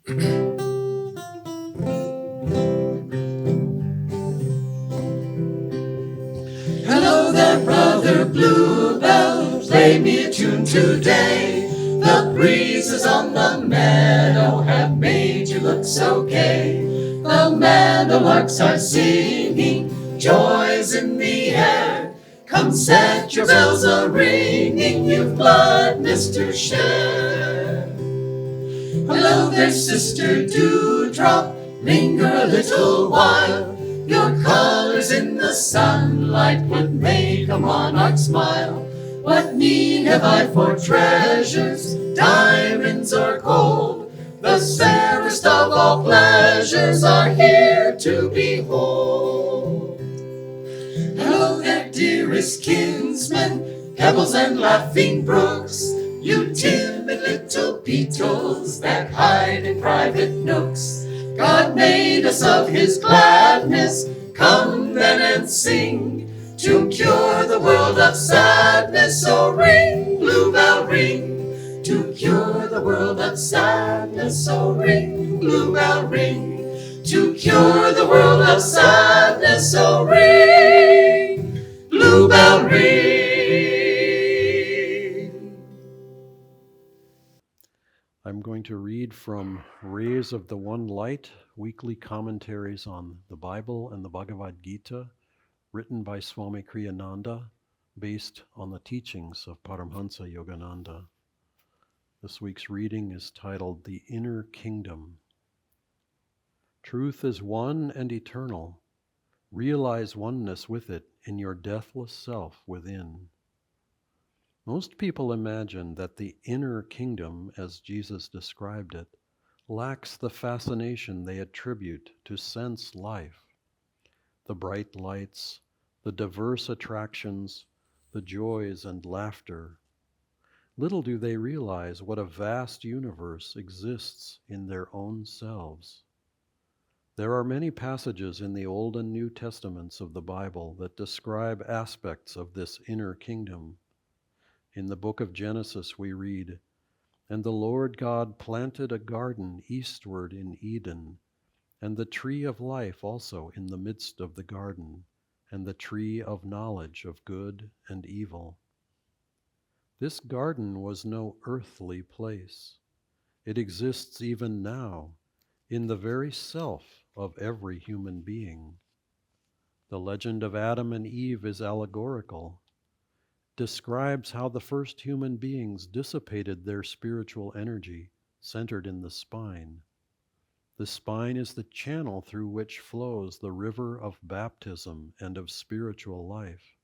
Hello there, brother Bluebell, play me a tune today. The breezes on the meadow have made you look so gay. The meadowlarks are singing, joy's in the air. Come set your bells a-ringing, you've gladness to share. Hello there, sister Dewdrop, linger a little while. Your colors in the sunlight would make a monarch smile. What need have I for treasures, diamonds or gold? The fairest of all pleasures are here to behold. Hello there, dearest kinsmen, pebbles and laughing brooks, you timid little beetles that hide in private nooks. God made us of his gladness, come then and sing, to cure the world of sadness. So ring, bluebell, ring, to cure the world of sadness. So ring, bluebell, ring, to cure the world of sadness. So ring, bluebell, ring. I'm going to read from Rays of the One Light, weekly commentaries on the Bible and the Bhagavad Gita, written by Swami Kriya-yoga, based on the teachings of Paramhansa Yogananda. This week's reading is titled The Inner Kingdom. Truth is one and eternal. Realize oneness with it in your deathless self within. Most people imagine that the inner kingdom, as Jesus described it, lacks the fascination they attribute to sense life. The bright lights, the diverse attractions, the joys and laughter. Little do they realize what a vast universe exists in their own selves. There are many passages in the Old and New Testaments of the Bible that describe aspects of this inner kingdom. In the book of Genesis we read, "And the Lord God planted a garden eastward in Eden, and the tree of life also in the midst of the garden, and the tree of knowledge of good and evil." This garden was no earthly place. It exists even now in the very self of every human being. The legend of Adam and Eve is allegorical, describes how the first human beings dissipated their spiritual energy centered in the spine. The spine is the channel through which flows the river of baptism and of spiritual life.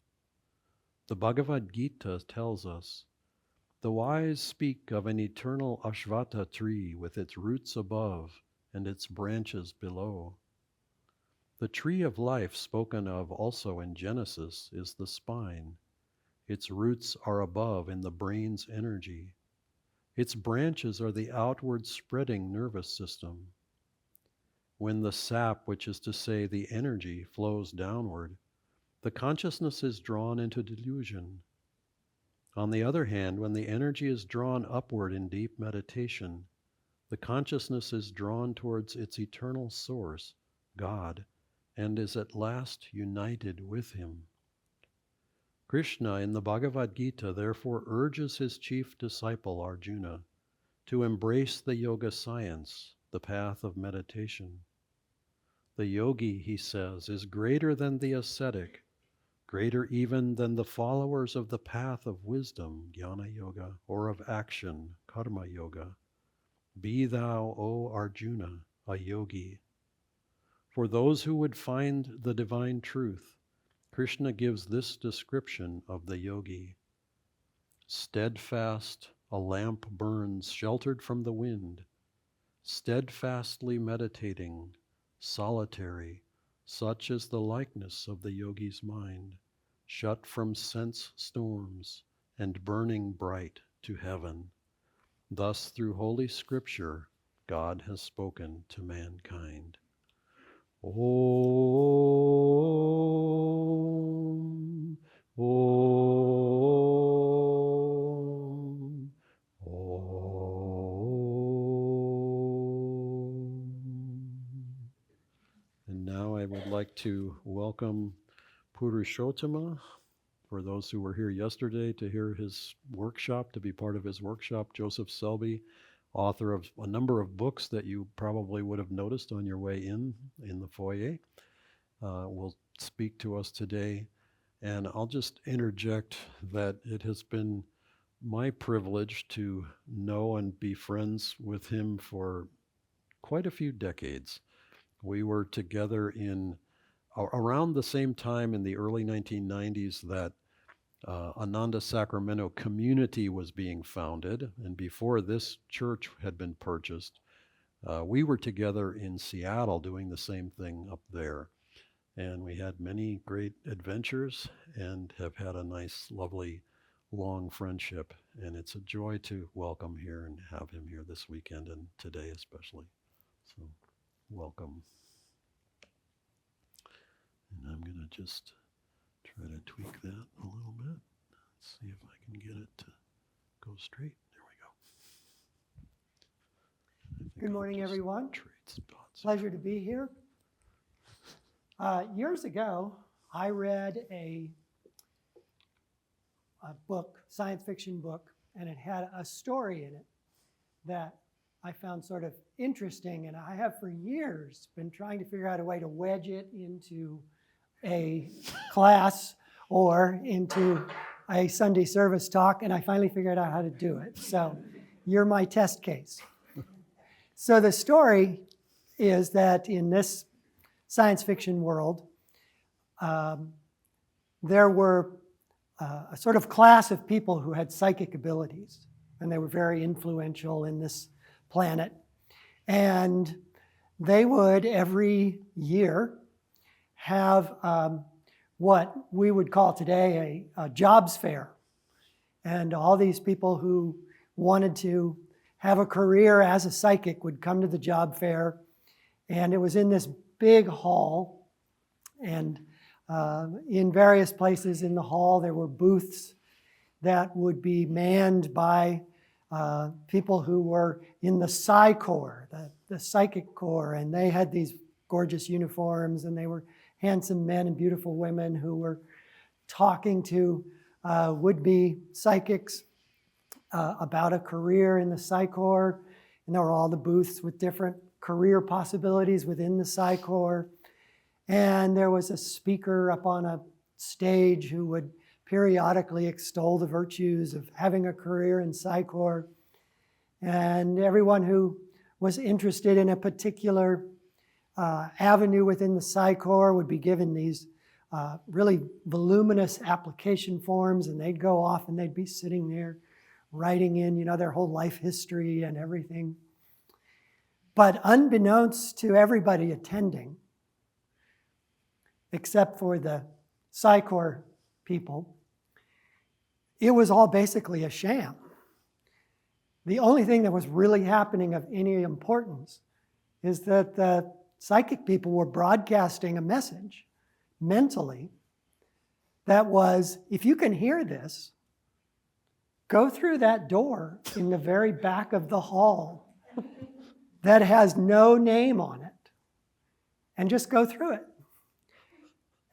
The Bhagavad Gita tells us, "The wise speak of an eternal Ashvata tree with its roots above and its branches below." The tree of life spoken of also in Genesis is the spine. Its roots are above in the brain's energy. Its branches are the outward spreading nervous system. When the sap, which is to say the energy, flows downward, the consciousness is drawn into delusion. On the other hand, when the energy is drawn upward in deep meditation, the consciousness is drawn towards its eternal source, God, and is at last united with him. Krishna in the Bhagavad Gita therefore urges his chief disciple Arjuna to embrace the yoga science, the path of meditation. The yogi, he says, is greater than the ascetic, greater even than the followers of the path of wisdom, jnana yoga, or of action, karma yoga. Be thou, O Arjuna, a yogi. For those who would find the divine truth, Krishna gives this description of the yogi. Steadfast, a lamp burns sheltered from the wind, steadfastly meditating, solitary, such is the likeness of the yogi's mind, shut from sense storms and burning bright to heaven. Thus through Holy Scripture, God has spoken to mankind. Om, Om, Om. like to welcome Puru. For those who were here yesterday to hear his workshop, to be part of his workshop, Joseph Selby, author of a number of books that you probably would have noticed on your way in the foyer, will speak to us today. And I'll just interject that it has been my privilege to know and be friends with him for quite a few decades. We were together in around the same time in the early 1990s that Ananda Sacramento community was being founded, and before this church had been purchased, we were together in Seattle doing the same thing up there. And we had many great adventures and have had a nice, lovely, long friendship. And it's a joy to welcome here and have him here this weekend and today especially. So welcome. And I'm going to just try to tweak that a little bit. Let's see if I can get it to go straight. There we go. Good morning, everyone. Trade some dots. Pleasure to be here. Years ago, I read a book, science fiction book, and it had a story in it that I found sort of interesting, and I have for years been trying to figure out a way to wedge it into a class or into a Sunday service talk, and I finally figured out how to do it. So you're my test case. So the story is that in this science fiction world, there were a sort of class of people who had psychic abilities, and they were very influential in this planet. And they would every year have what we would call today a jobs fair. And all these people who wanted to have a career as a psychic would come to the job fair. And it was in this big hall. And in various places in the hall, there were booths that would be manned by people who were in the Psi Corps, the psychic corps. And they had these gorgeous uniforms, and they were handsome men and beautiful women who were talking to would-be psychics about a career in the Psi Corps. And there were all the booths with different career possibilities within the Psi Corps. And there was a speaker up on a stage who would periodically extol the virtues of having a career in Psi Corps. And everyone who was interested in a particular avenue within the Psi Corps would be given these really voluminous application forms, and they'd go off and they'd be sitting there writing in, their whole life history and everything. But unbeknownst to everybody attending, except for the Psi Corps people, it was all basically a sham. The only thing that was really happening of any importance is that the psychic people were broadcasting a message mentally that was, if you can hear this, go through that door in the very back of the hall that has no name on it, and just go through it.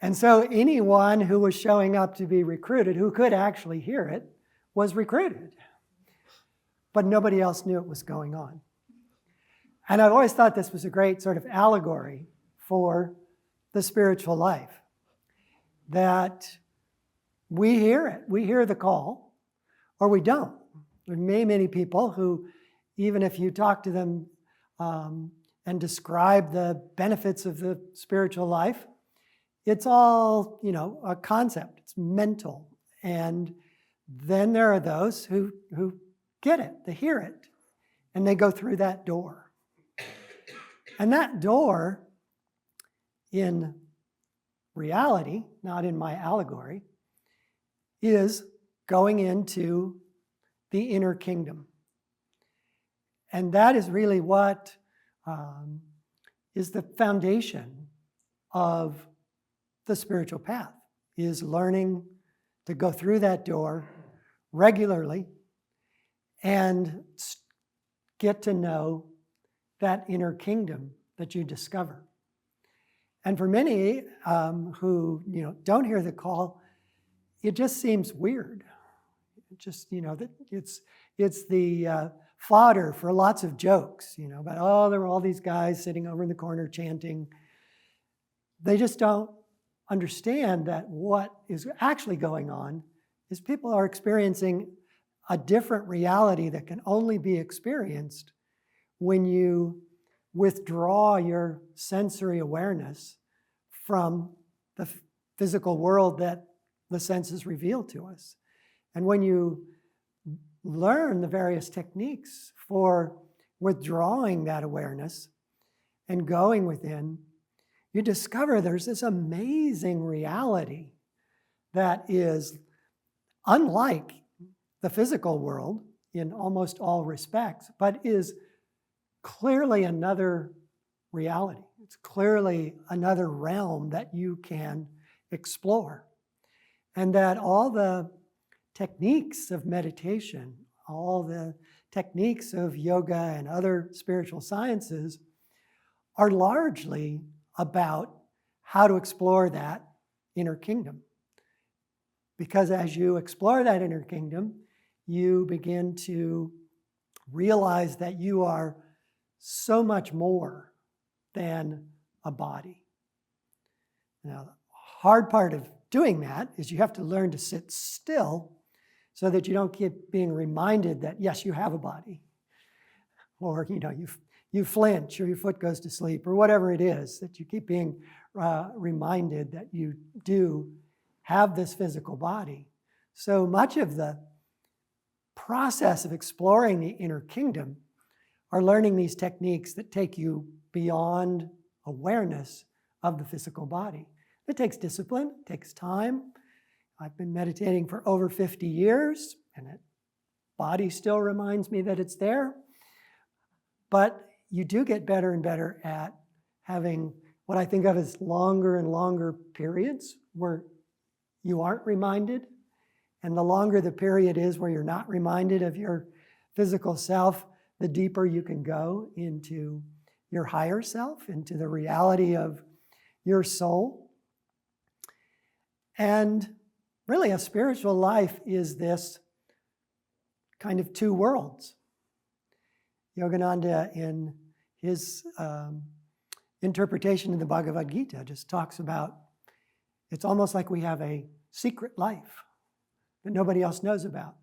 And so anyone who was showing up to be recruited, who could actually hear it, was recruited. But nobody else knew it was going on. And I've always thought this was a great sort of allegory for the spiritual life, that we hear it, we hear the call, or we don't. There are many people who, even if you talk to them and describe the benefits of the spiritual life, it's all, a concept. It's mental. And then there are those who get it, they hear it, and they go through that door. And that door, in reality, not in my allegory, is going into the inner kingdom. And that is really what is the foundation of the spiritual path, is learning to go through that door regularly and get to know that inner kingdom that you discover. And for many who don't hear the call, it just seems weird. It just that it's the fodder for lots of jokes. About there were all these guys sitting over in the corner chanting. They just don't understand that what is actually going on is people are experiencing a different reality that can only be experienced when you withdraw your sensory awareness from the physical world that the senses reveal to us. And when you learn the various techniques for withdrawing that awareness and going within, you discover there's this amazing reality that is unlike the physical world in almost all respects, but is clearly another reality. It's clearly another realm that you can explore. And that all the techniques of meditation, all the techniques of yoga and other spiritual sciences are largely about how to explore that inner kingdom. Because as you explore that inner kingdom, you begin to realize that you are so much more than a body. Now, the hard part of doing that is you have to learn to sit still so that you don't keep being reminded that, yes, you have a body. Or, you flinch or your foot goes to sleep or whatever it is, that you keep being reminded that you do have this physical body. So much of the process of exploring the inner kingdom are learning these techniques that take you beyond awareness of the physical body. It takes discipline, it takes time. I've been meditating for over 50 years, and that body still reminds me that it's there. But you do get better and better at having what I think of as longer and longer periods where you aren't reminded. And the longer the period is where you're not reminded of your physical self, the deeper you can go into your higher self, into the reality of your soul. And really, a spiritual life is this kind of two worlds. Yogananda, in his interpretation of the Bhagavad Gita, just talks about it's almost like we have a secret life that nobody else knows about.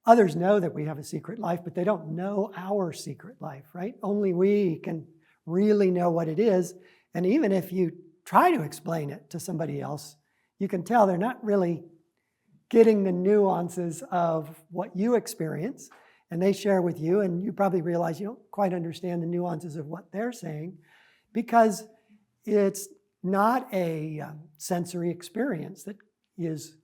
Others know that we have a secret life, but they don't know our secret life, right? Only we can really know what it is. And even if you try to explain it to somebody else, you can tell they're not really getting the nuances of what you experience. And they share with you, and you probably realize you don't quite understand the nuances of what they're saying because it's not a sensory experience that is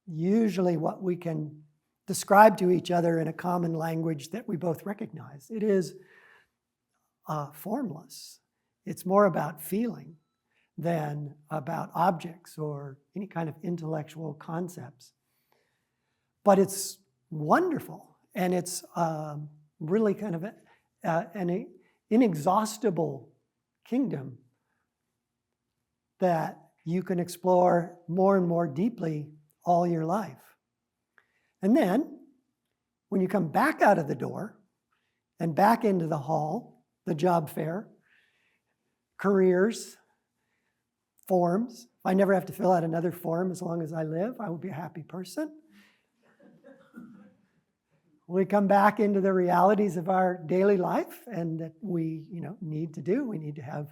usually what we can describe to each other in a common language that we both recognize. It is formless. It's more about feeling than about objects or any kind of intellectual concepts. But it's wonderful. And it's really kind of an inexhaustible kingdom that you can explore more and more deeply all your life. And then, when you come back out of the door and back into the hall, the job fair, careers, forms, if I never have to fill out another form as long as I live, I will be a happy person. We come back into the realities of our daily life and that we need to do. We need to have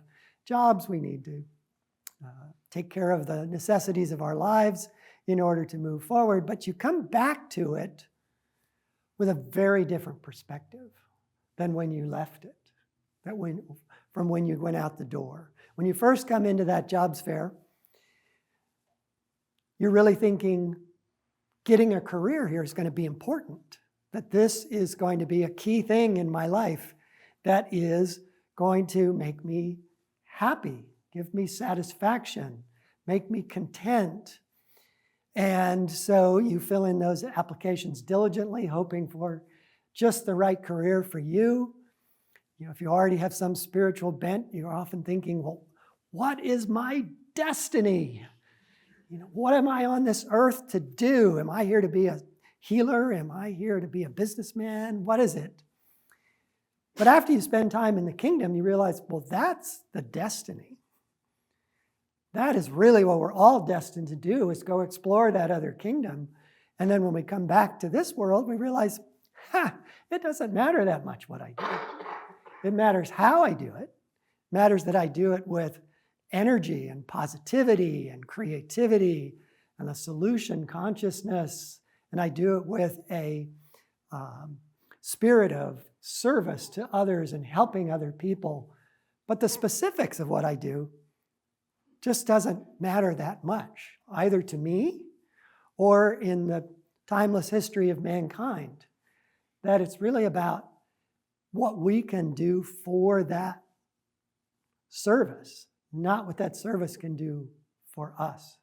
jobs. We need to take care of the necessities of our lives in order to move forward. But you come back to it with a very different perspective than when you left it, from when you went out the door. When you first come into that jobs fair, you're really thinking getting a career here is going to be important. That this is going to be a key thing in my life that is going to make me happy, give me satisfaction, make me content. And so you fill in those applications diligently, hoping for just the right career for you. If you already have some spiritual bent, you're often thinking, well, what is my destiny? What am I on this earth to do? Am I here to be a healer? Am I here to be a businessman? What is it? But after you spend time in the kingdom, you realize, well, that's the destiny. That is really what we're all destined to do, is go explore that other kingdom. And then when we come back to this world, we realize, it doesn't matter that much what I do. It matters how I do it. It matters that I do it with energy and positivity and creativity and a solution consciousness. And I do it with a spirit of service to others and helping other people. But the specifics of what I do just doesn't matter that much, either to me or in the timeless history of mankind. That it's really about what we can do for that service, not what that service can do for us.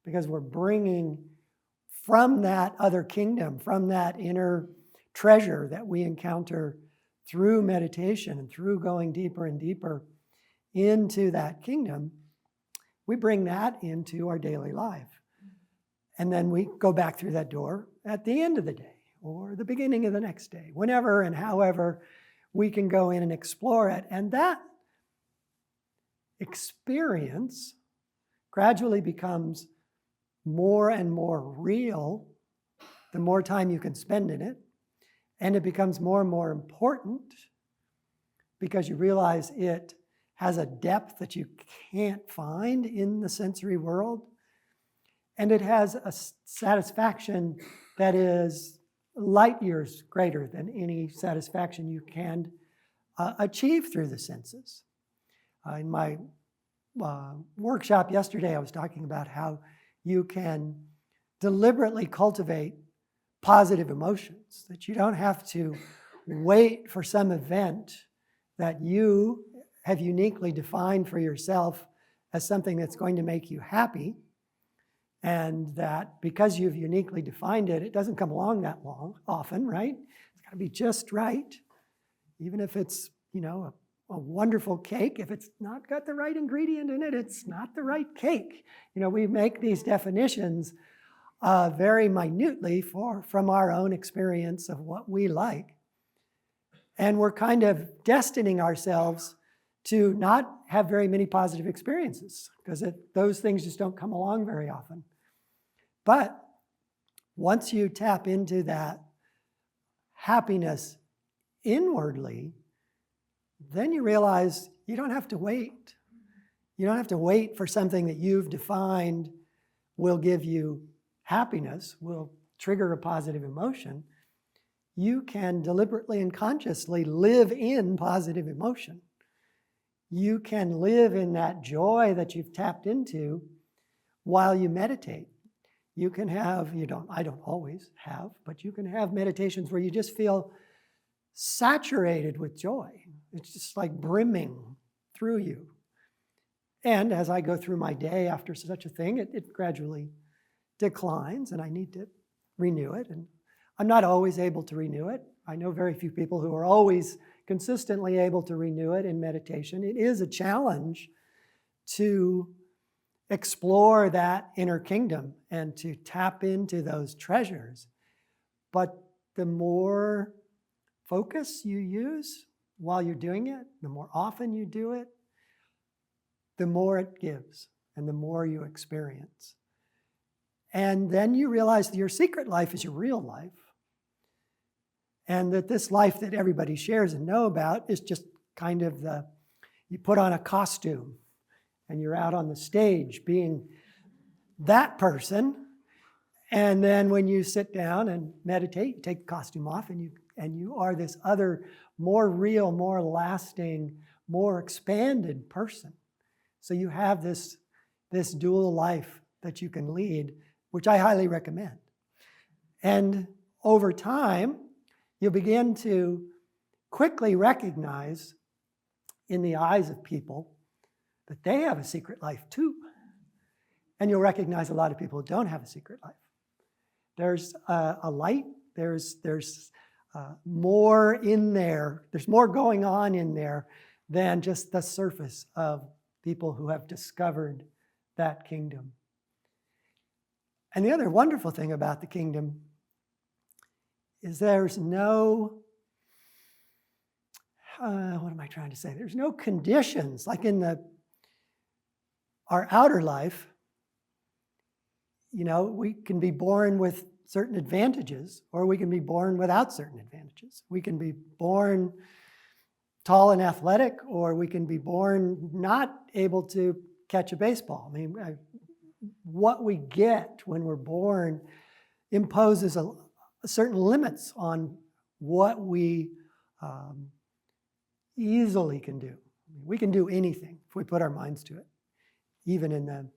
Because we're bringing from that other kingdom, from that inner treasure that we encounter through meditation and through going deeper and deeper into that kingdom, we bring that into our daily life. And then we go back through that door at the end of the day or the beginning of the next day, whenever and however we can go in and explore it. And that experience gradually becomes more and more real the more time you can spend in it. And it becomes more and more important because you realize it has a depth that you can't find in the sensory world. And it has a satisfaction that is light years greater than any satisfaction you can achieve through the senses. In my workshop yesterday, I was talking about how you can deliberately cultivate positive emotions, that you don't have to wait for some event that you have uniquely defined for yourself as something that's going to make you happy, and that because you've uniquely defined it, it doesn't come along that often, right? It's got to be just right. Even if it's, a wonderful cake, if it's not got the right ingredient in it, it's not the right cake. We make these definitions very minutely from our own experience of what we like. And we're kind of destining ourselves to not have very many positive experiences because those things just don't come along very often. But once you tap into that happiness inwardly, then you realize you don't have to wait. You don't have to wait for something that you've defined will give you happiness, will trigger a positive emotion. You can deliberately and consciously live in positive emotion. You can live in that joy that you've tapped into while you meditate. You can have, I don't always have, but you can have meditations where you just feel saturated with joy. It's just like brimming through you. And as I go through my day after such a thing, it gradually declines and I need to renew it. And I'm not always able to renew it. I know very few people who are always consistently able to renew it in meditation. It is a challenge to explore that inner kingdom and to tap into those treasures. But the more focus you use while you're doing it, the more often you do it, the more it gives and the more you experience. And then you realize that your secret life is your real life. And that this life that everybody shares and know about is just kind of you put on a costume and you're out on the stage being that person. And then when you sit down and meditate, you take the costume off and you are this other, more real, more lasting, more expanded person. So you have this dual life that you can lead, which I highly recommend. And over time, you'll begin to quickly recognize in the eyes of people that they have a secret life too. And you'll recognize a lot of people who don't have a secret life. There's a light, there's more in there, there's more going on in there than just the surface of people who have discovered that kingdom. And the other wonderful thing about the kingdom is there's no, what am I trying to say? There's no conditions like in our outer life. You know, we can be born with certain advantages, or we can be born without certain advantages. We can be born tall and athletic, or we can be born not able to catch a baseball. I mean, what we get when we're born imposes a certain limits on what we easily can do. We can do anything if we put our minds to it, even in the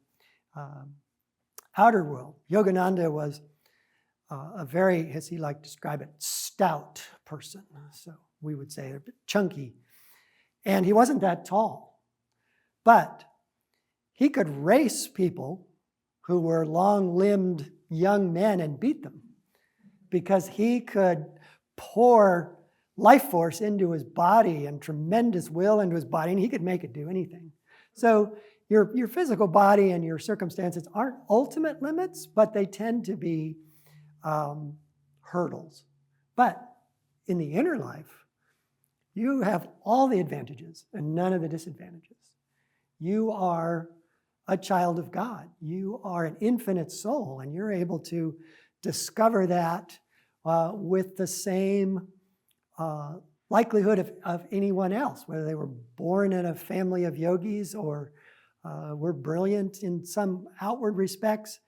outer world. Yogananda was a very, as he liked to describe it, stout person. So we would say a bit chunky. And he wasn't that tall. But he could race people who were long-limbed young men and beat them because he could pour life force into his body and tremendous will into his body, and he could make it do anything. So your physical body and your circumstances aren't ultimate limits, but they tend to be hurdles. But in the inner life, you have all the advantages and none of the disadvantages. You are a child of God. You are an infinite soul, and you're able to discover that with the same likelihood of anyone else, whether they were born in a family of yogis or were brilliant in some outward respects.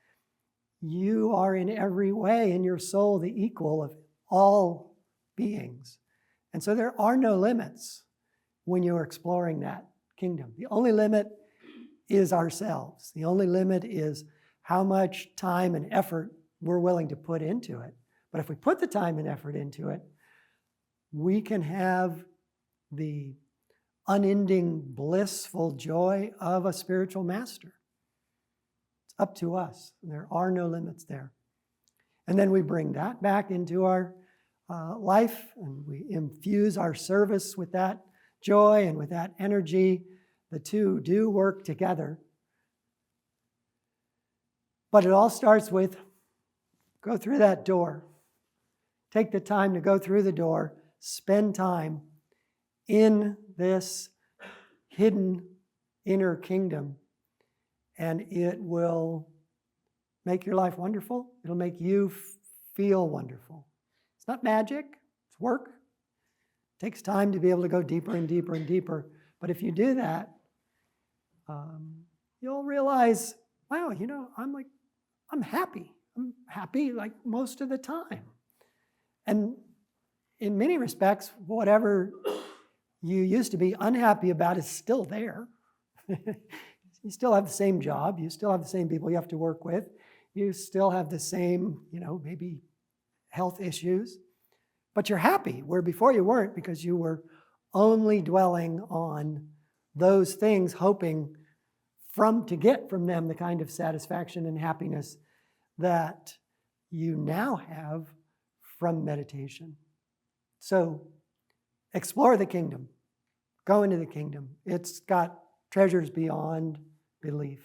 You are in every way in your soul the equal of all beings. And so there are no limits when you're exploring that kingdom. The only limit is ourselves. The only limit is how much time and effort we're willing to put into it. But if we put the time and effort into it, we can have the unending, blissful joy of a spiritual master. It's up to us. There are no limits there. And then we bring that back into our life, and we infuse our service with that joy and with that energy. The two do work together. But it all starts with go through that door. Take the time to go through the door. Spend time in this hidden inner kingdom, and it will make your life wonderful. It'll make you feel wonderful. It's not magic, it's work. It takes time to be able to go deeper and deeper and deeper. But if you do that, you'll realize, wow, you know, I'm happy. I'm happy like most of the time. And in many respects, whatever you used to be unhappy about is still there. You still have the same job. You still have the same people you have to work with. You still have the same, maybe health issues. But you're happy, where before you weren't, because you were only dwelling on those things, hoping to get from them the kind of satisfaction and happiness that you now have from meditation. So explore the kingdom. Go into the kingdom. It's got treasures beyond belief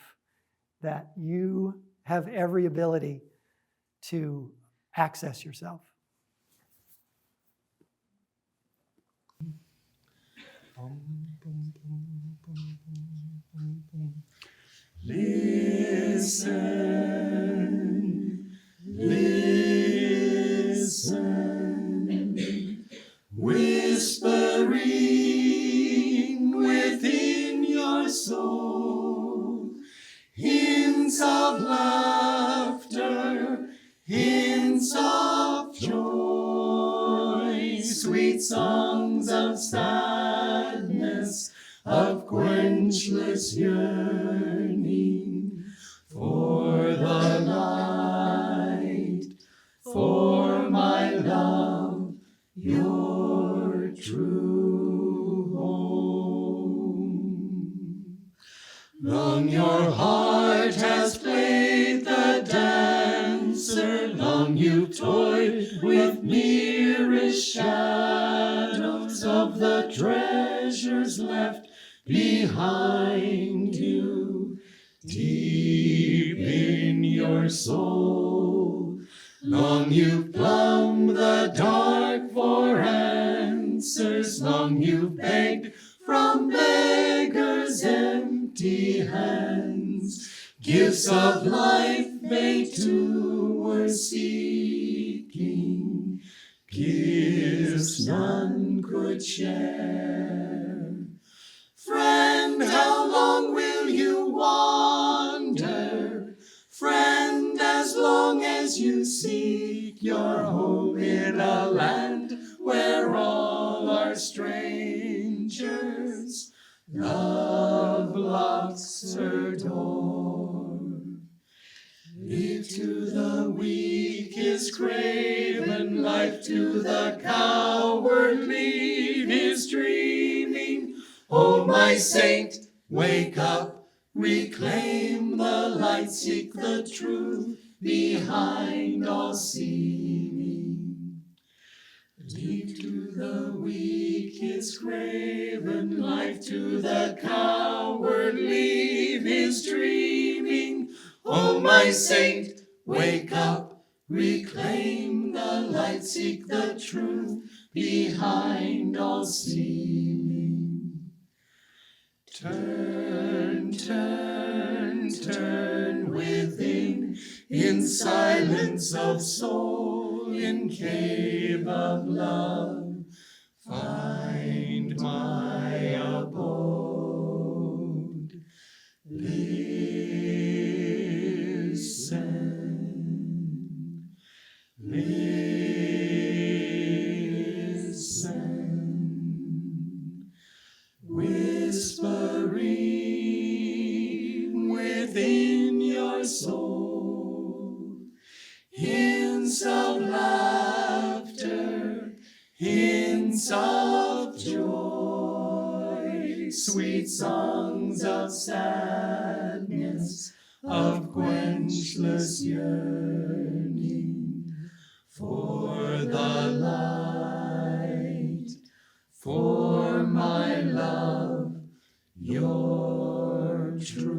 that you have every ability to access yourself. Listen, listen, whispering within your soul, hints of laughter, hints of joy, sweet songs of sadness, of quenchless yearning for the light, for my love, your true home. Long your heart has played the dancer, long you've toyed with nearest shadows of the treasures left behind you, deep in your soul. Long you've plumbed the dark for answers, long you've begged from beggars' empty hands. Gifts of life they too were seeking, gifts none could share. Friend, how long will you wander? Friend, as long as you seek your home in a land where all are strangers, love locks her door. If to the weak is craven, life to the coward leave is dreaming. Oh, my saint, wake up, reclaim the light, seek the truth behind all seeming. Leave to the weak is craven, life to the coward leave is dreaming. Oh, my saint, wake up, reclaim the light, seek the truth behind all seeming. Turn, turn, turn within, in silence of soul, in cave of love, find my abode. Listen, listen, whispering within your soul, hints of laughter, hints of joy, sweet songs of sadness, of quenchless yearning for the light, for my love, your truth.